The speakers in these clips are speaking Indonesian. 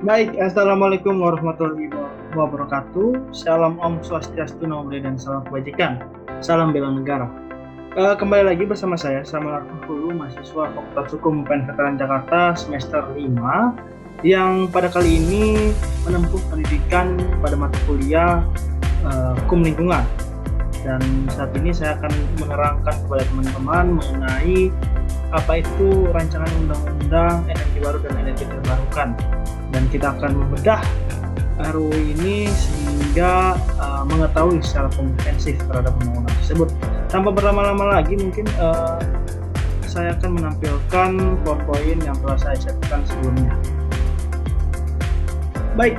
Baik, Assalamualaikum warahmatullahi wabarakatuh. Salam Om Swastiastu, Namo Buddhaya, dan salam kebajikan. Salam bela negara. Kembali lagi bersama saya, Samuel Arfulu, mahasiswa Fakultas Hukum UPN Veteran Jakarta semester 5, yang pada kali ini menempuh pendidikan pada mata kuliah Hukum Lingkungan. Dan saat ini saya akan menerangkan kepada teman-teman mengenai apa itu rancangan undang-undang energi baru dan energi terbarukan. Dan kita akan membedah RUU ini sehingga mengetahui secara komprehensif terhadap undang-undang tersebut. Tanpa berlama-lama lagi, mungkin saya akan menampilkan poin-poin yang telah saya siapkan sebelumnya. Baik,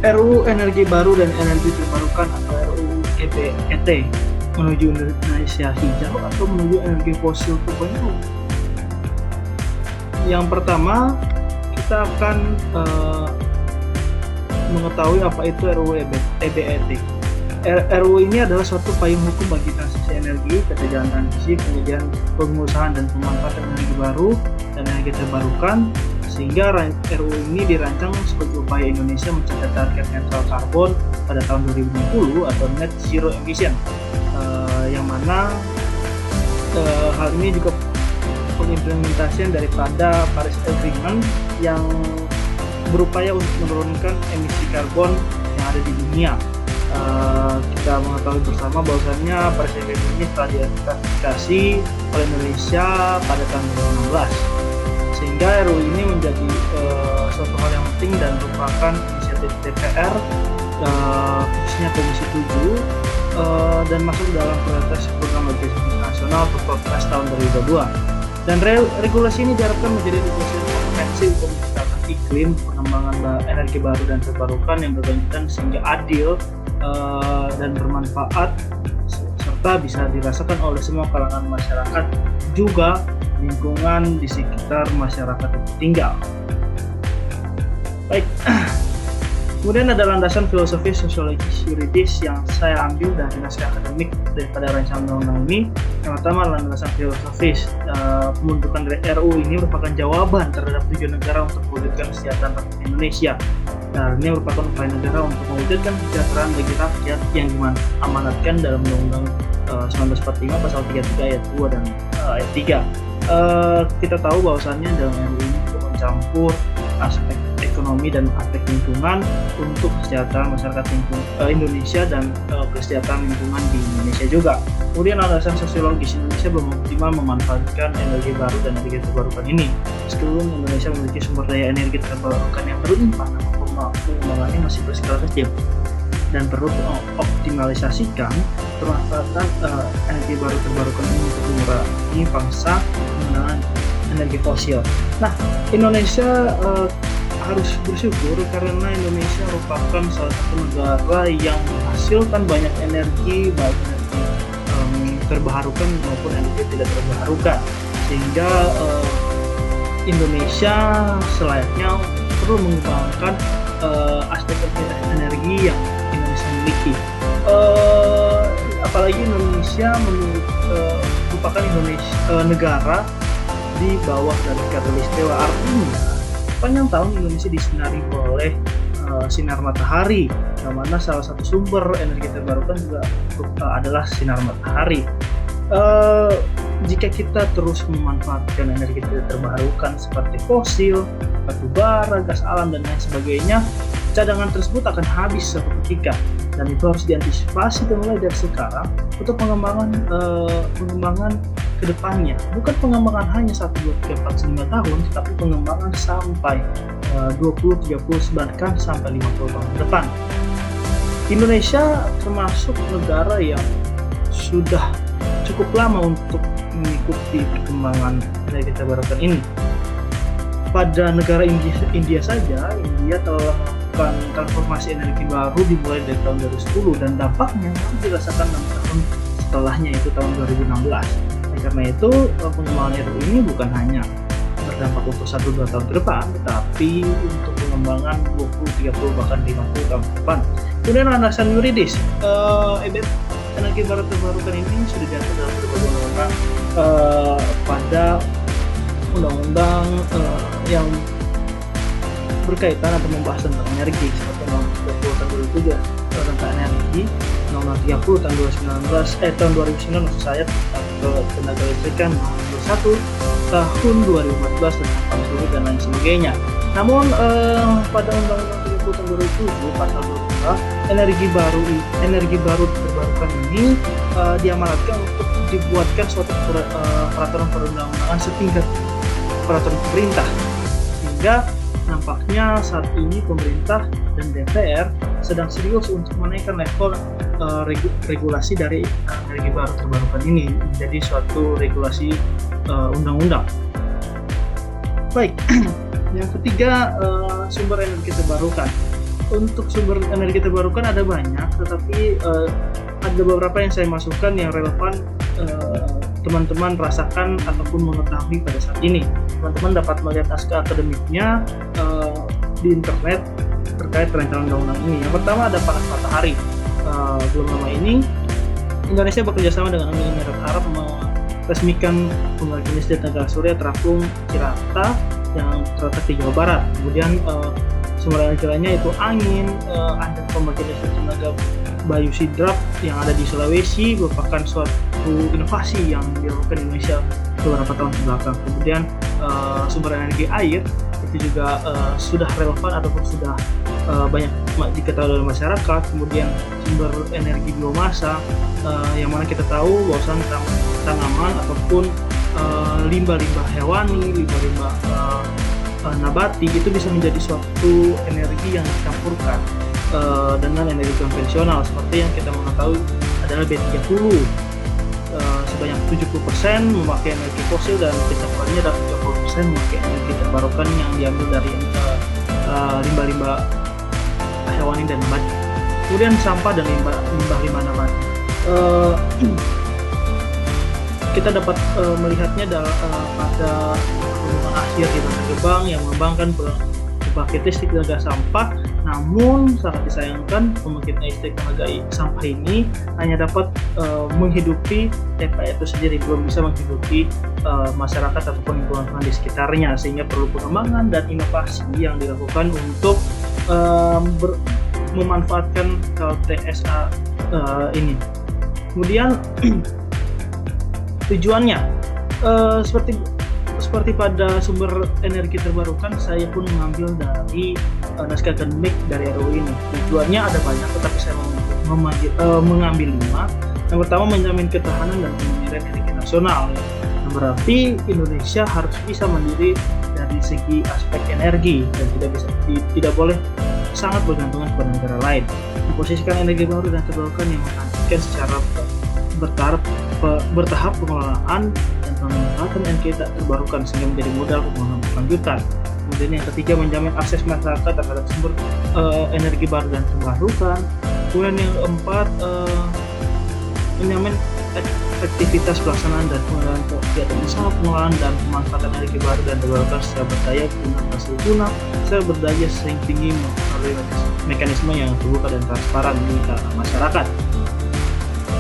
RUU Energi Baru dan Energi Terbarukan atau RUU ET menuju Indonesia hijau atau menuju energi fosil 2.0. Yang pertama, kita akan mengetahui apa itu RUU EBET. RUU ini adalah suatu payung hukum bagi transisi energi, ketajaman transisi, kemudian pengusahaan dan pemanfaatan energi baru dan energi terbarukan, sehingga RUU ini dirancang sebagai upaya Indonesia mencapai target netral karbon pada tahun 2050 atau net zero emission, yang mana hal ini juga pengimplementasian daripada Paris Agreement yang berupaya untuk menurunkan emisi karbon yang ada di dunia. Kita mengetahui bersama bahwasannya Paris Agreement ini telah diratifikasi oleh Indonesia pada tahun 2016, sehingga RUU ini menjadi suatu hal yang penting dan merupakan inisiatif DPR, khususnya Komisi 7, dan masuk dalam prioritas program legislasi nasional Perpres tahun 2022. Dan regulasi ini diharapkan menjadi regulasi yang komprehensif untuk menciptakan iklim pengembangan energi baru dan terbarukan yang berkelanjutan sehingga adil dan bermanfaat, serta bisa dirasakan oleh semua kalangan masyarakat, juga lingkungan di sekitar masyarakat itu tinggal. Baik, kemudian ada landasan filosofis, sosiologis, yuridis yang saya ambil dari naskah akademik daripada rancangan undang-undang ini. Yang pertama, landasan filosofis. Pembentukan dari RUU ini merupakan jawaban terhadap tujuan negara untuk mewujudkan kesejahteraan rakyat Indonesia. Nah, ini merupakan upaya negara untuk mewujudkan kesejahteraan bagi rakyat yang diamanatkan dalam Undang-Undang 1945 pasal 33 ayat 2 dan ayat 3. Kita tahu bahwasannya dalam RUU ini mencampur aspek ekonomi dan aspek lingkungan untuk kesejahteraan masyarakat Indonesia dan kesejahteraan lingkungan di Indonesia juga. Kemudian alasan sosiologis, Indonesia belum optimal memanfaatkan energi baru dan energi terbarukan ini. Meskipun Indonesia memiliki sumber daya energi terbarukan yang berlimpah, namun pengembangannya masih berskala kecil dan perlu optimalisasikan pemanfaatan energi baru terbarukan ini untuk mengurangi pangsa penggunaan energi fosil. Nah, Indonesia harus bersyukur karena Indonesia merupakan salah satu negara yang menghasilkan banyak energi, baik energi terbarukan maupun energi tidak terbarukan, sehingga Indonesia selayaknya perlu mengembangkan aspek energi yang Indonesia miliki. Apalagi Indonesia merupakan negara di bawah dari Khatulistiwa, artinya sepanjang tahun Indonesia disinari oleh sinar matahari, yang mana salah satu sumber energi terbarukan juga adalah sinar matahari. Jika kita terus memanfaatkan energi terbarukan seperti fosil, batu bara, gas alam, dan lain sebagainya, cadangan tersebut akan habis suatu ketika, dan itu harus diantisipasi mulai dari sekarang untuk pengembangan kedepannya. Bukan pengembangan hanya 1, 2, 3, 4, 5 tahun, tetapi pengembangan sampai 20, 30, bahkan sampai 50 tahun ke depan. Indonesia termasuk negara yang sudah cukup lama untuk mengikuti perkembangan energi terbarukan ini. Pada negara India saja, India telah melakukan transformasi energi baru dimulai dari tahun 2010 dan dampaknya dirasakan 6 tahun setelahnya, itu tahun 2016. Karena itu pengembangan RUU ini bukan hanya berdampak untuk 1-2 tahun ke depan, tetapi untuk pengembangan 20, 30, bahkan 50 tahun ke depan. Kemudian landasan yuridis, EBET energi baru terbarukan ini sudah diatur dalam berbagai undang-undang pada undang-undang yang berkaitan atau membahas tentang energi seperti Undang-Undang 30 tahun 2007 tentang energi, Undang-Undang 30 tahun 2009 maksud saya tentang tenaga listrikan, Undang-Undang 1 tahun 2014 tentang panas bumi dan lain sebagainya. Namun pada Undang-Undang 30 tahun 2007 pasal 2 energi baru terbarukan ini diamanatkan untuk dibuatkan suatu peraturan perundang-undangan setingkat peraturan pemerintah, sehingga nampaknya saat ini pemerintah dan DPR sedang serius untuk menaikkan level regulasi dari energi baru terbarukan ini menjadi suatu regulasi undang-undang. Baik, yang ketiga, sumber energi terbarukan. Untuk sumber energi terbarukan ada banyak, tetapi ada beberapa yang saya masukkan yang relevan teman-teman rasakan ataupun mengetahui pada saat ini. Teman-teman dapat melihat naskah akademiknya di internet terkait rancangan undang-undang ini. Yang pertama ada panas matahari. Belum lama ini Indonesia bekerjasama dengan Uni Emirat Arab meresmikan pembangkit listrik tenaga surya terapung Cirata yang terletak di Jawa Barat. Kemudian sumber energi lainnya itu angin, ada pembangkit listrik tenaga Bayu Sidrap yang ada di Sulawesi, merupakan suatu inovasi yang dilakukan Indonesia beberapa tahun kebelakang. Kemudian sumber energi air itu juga sudah relevan ataupun sudah banyak diketahui oleh masyarakat. Kemudian sumber energi biomasa yang mana kita tahu bahwasan tanaman ataupun limbah-limbah hewani, limbah-limbah nabati itu bisa menjadi suatu energi yang dicampurkan dengan energi konvensional seperti yang kita mengetahui adalah B30. Sebanyak 70% memakai energi fosil dan campurannya adalah 30% memakai energi terbarukan yang diambil dari limbah-limbah hewani dan nabati. Kemudian sampah dan limbah nabati. Kita dapat melihatnya pada hubungan akhir di Bantar Gebang yang mengembangkan pembangkit listrik tenaga sampah. Namun sangat disayangkan pembangkit listrik tenaga sampah ini hanya dapat menghidupi TPA itu sendiri, belum bisa menghidupi masyarakat ataupun lingkungan di sekitarnya, sehingga perlu pengembangan dan inovasi yang dilakukan untuk memanfaatkan TSA ini. Kemudian tujuannya seperti pada sumber energi terbarukan, saya pun mengambil dari naskah akademik dari RUU ini. Tujuannya ada banyak, tetapi saya mengambil 5. Yang pertama, menjamin ketahanan dan kemandirian energi nasional. Yang berarti Indonesia harus bisa mandiri dari segi aspek energi dan tidak boleh sangat bergantungan kepada negara lain. Memposisikan energi baru dan terbarukan yang menantikan secara bertahap pengelolaan dan pemanfaatan energi tak terbarukan sehingga menjadi modal pembangunan berkelanjutan. Kemudian yang ketiga, menjamin akses masyarakat terhadap sumber energi baru dan terbarukan. Kemudian yang keempat, menjamin efektivitas pelaksanaan dan pengelolaan kegiatan usaha pengelolaan dan pemanfaatan energi baru dan terbarukan secara berdaya guna hasil guna secara berdaya sering tinggi melalui mekanisme yang terbuka dan transparan di masyarakat.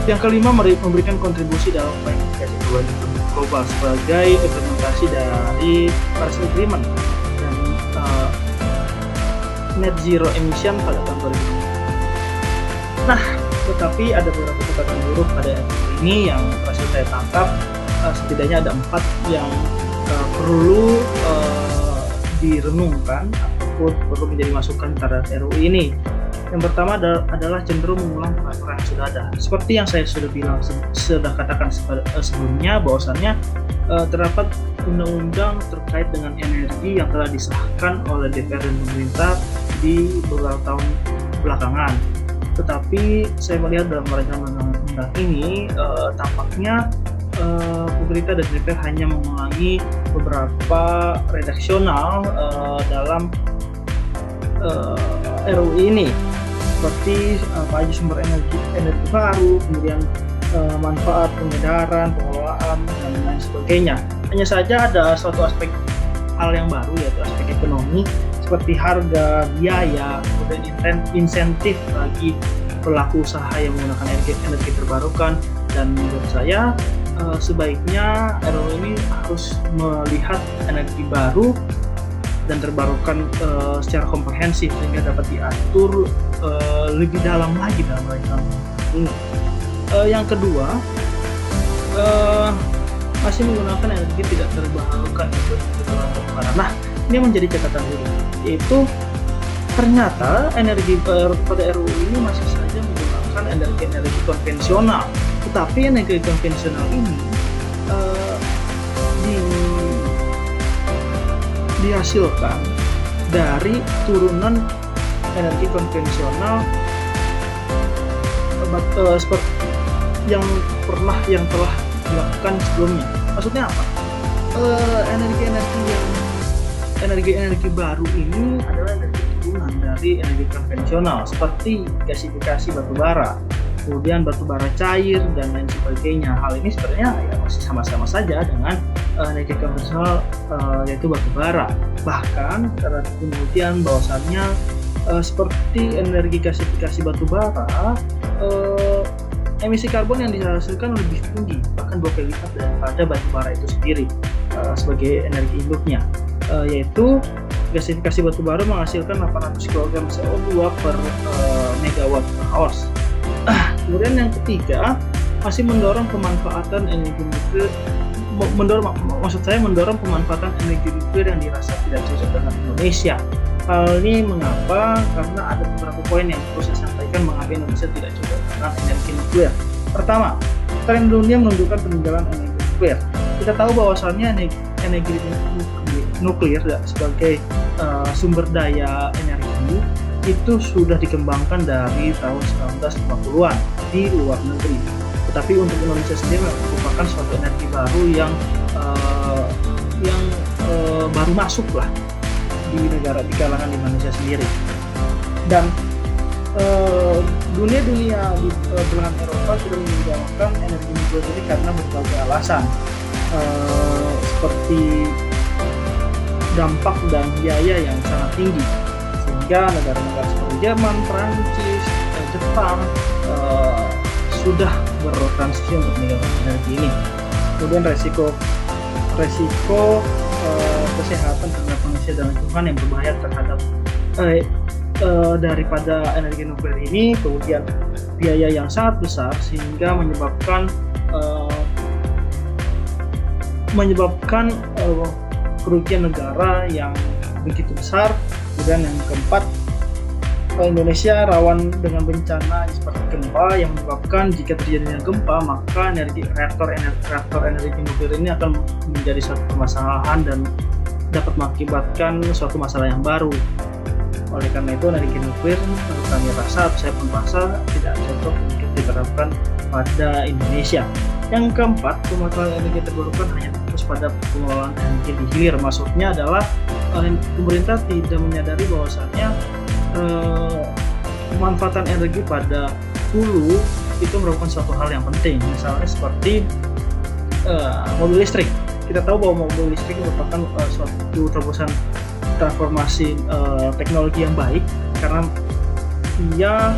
Yang kelima, memberikan kontribusi dalam upaya mitigasi perubahan iklim global sebagai implementasi dari Paris Agreement dan net zero emission pada tahun 2050. Nah, tetapi ada beberapa catatan buruk pada ini yang berhasil saya tangkap. Setidaknya ada 4 yang perlu direnungkan ataupun perlu menjadi masukan terhadap RUU ini. Yang pertama adalah cenderung mengulang peraturan yang sudah ada. Seperti yang saya sudah katakan sebelumnya, bahwasannya terdapat undang-undang terkait dengan energi yang telah disahkan oleh DPR dan pemerintah di beberapa tahun belakangan. Tetapi saya melihat dalam rancangan undang-undang ini tampaknya pemerintah dan DPR hanya mengulangi beberapa redaksional dalam RUU ini, seperti apa aja sumber energi baru, kemudian manfaat, pengedaran, pengelolaan, dan lain sebagainya. Hanya saja ada suatu aspek hal yang baru, yaitu aspek ekonomi, seperti harga, biaya, kemudian insentif bagi pelaku usaha yang menggunakan energi terbarukan. Dan menurut saya sebaiknya RUU ini harus melihat energi baru dan terbarukan secara komprehensif sehingga dapat diatur lebih dalam lagi dalam rancangan ini. Yang kedua, masih menggunakan energi tidak terbarukan untuk batubara. Nah, ini menjadi catatan dulu, yaitu ternyata energi pada RUU ini masih saja menggunakan energi konvensional, tetapi energi konvensional ini dihasilkan dari turunan energi konvensional seperti yang telah dilakukan sebelumnya. Maksudnya apa? Energi baru ini adalah energi turunan dari energi konvensional seperti gasifikasi batubara, kemudian batubara cair dan lain sebagainya. Hal ini sebenarnya ya masih sama-sama saja dengan energi konvensional, yaitu batubara. Bahkan terdapat penelitian bahwasannya seperti energi gasifikasi batubara, emisi karbon yang dihasilkan lebih tinggi, bahkan 2 kali lipat daripada batubara itu sendiri sebagai energi induknya, yaitu gasifikasi batubara menghasilkan 800 kg CO2 per megawatt per hours. Kemudian yang ketiga, masih mendorong pemanfaatan energi nuklir, mendorong pemanfaatan energi nuklir yang dirasa tidak cocok dengan Indonesia. Hal ini mengapa? Karena ada beberapa poin yang perlu saya sampaikan mengapa Indonesia tidak cocok dengan energi nuklir. Pertama, tren dunia menunjukkan peninggalan energi nuklir. Kita tahu bahwasannya energi nuklir sebagai sumber daya energi itu sudah dikembangkan dari tahun 1950-an di luar negeri. Tetapi untuk Indonesia sendiri merupakan suatu energi baru yang baru masuk lah di kalangan Indonesia sendiri. Dan dunia di belahan Eropa sudah meninggalkan energi nuklir ini karena berbagai alasan, seperti dampak dan biaya yang sangat tinggi, sehingga negara-negara seperti Jerman, Prancis, Jepang sudah bertransisi untuk meninggalkan energi ini. Kemudian resiko kesehatan terhadap manusia dan lingkungan yang berbahaya terhadap daripada energi nuklir ini, kemudian biaya yang sangat besar sehingga menyebabkan kerugian negara yang begitu besar. Kemudian yang keempat, Indonesia rawan dengan bencana seperti gempa yang menyebabkan jika terjadinya gempa maka reaktor energi nuklir ini akan menjadi suatu permasalahan dan dapat mengakibatkan suatu masalah yang baru. Oleh karena itu energi nuklir menurut kami saya pun rasa tidak cocok untuk diterapkan pada Indonesia. Yang keempat, pemanfaatan energi terbarukan hanya fokus pada pengelolaan energi di hilir. Maksudnya adalah pemerintah tidak menyadari bahwasannya pemanfaatan energi pada hulu itu merupakan suatu hal yang penting. Misalnya seperti mobil listrik. Kita tahu bahwa mobil listrik merupakan suatu terobosan transformasi teknologi yang baik karena ia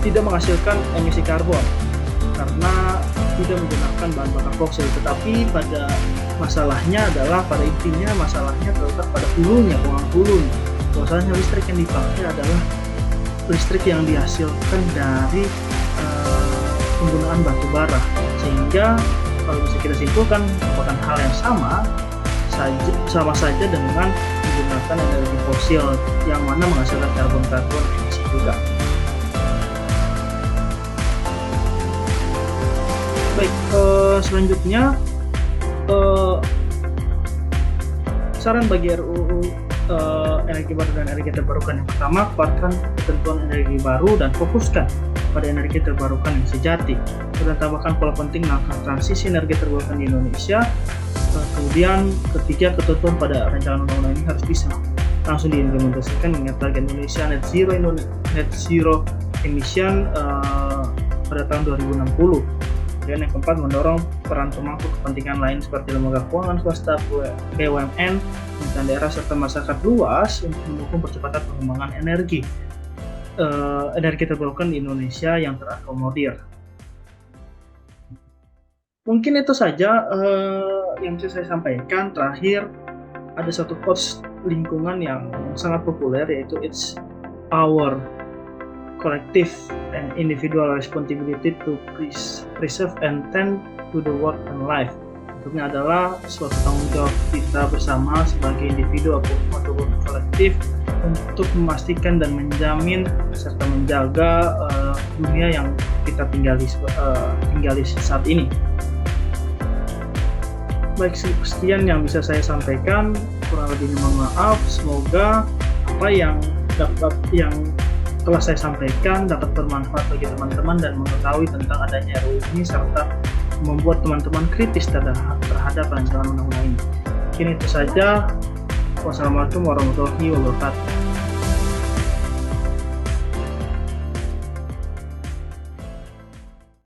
tidak menghasilkan emisi karbon karena tidak menggunakan bahan bakar fosil. Tetapi pada intinya masalahnya terletak pada hulunya, pengelolaan hulu. Bahwasanya listrik yang dipakai adalah listrik yang dihasilkan dari penggunaan batu bara, sehingga kalau bisa kita simpulkan merupakan hal yang sama saja dengan menggunakan energi fosil yang mana menghasilkan karbon emisi juga. Baik, selanjutnya saran bagi RUU energi baru dan energi terbarukan. Yang pertama, kuatkan ketentuan energi baru dan fokuskan pada energi terbarukan yang sejati. Kemudian tambahkan pola penting langkah transisi energi terbarukan di Indonesia. Kemudian ketiga, ketentuan pada rancangan undang-undang ini harus bisa langsung diimplementasikan mengingat target Indonesia net zero emission pada tahun 2060. Kemudian yang keempat, mendorong peran pemangku kepentingan lain seperti lembaga keuangan swasta, BUMN, pemerintahan daerah serta masyarakat luas untuk mendukung percepatan pengembangan energi terbarukan di Indonesia yang terakomodir. Mungkin itu saja yang bisa saya sampaikan. Terakhir, ada satu quotes lingkungan yang sangat populer, yaitu it's our collective and individual responsibility to preserve and tend to the world and life. Maksudnya adalah suatu tanggung jawab kita bersama sebagai individu ataupun kolektif untuk memastikan dan menjamin serta menjaga dunia yang kita tinggali saat ini. Baik, sekian yang bisa saya sampaikan. Kurang lebihnya mohon maaf. Semoga apa yang telah saya sampaikan dapat bermanfaat bagi teman-teman dan mengetahui tentang adanya RUU ini serta membuat teman-teman kritis terhadap rancangan undang-undang ini. Mungkin itu saja. Wassalamualaikum warahmatullahi wabarakatuh.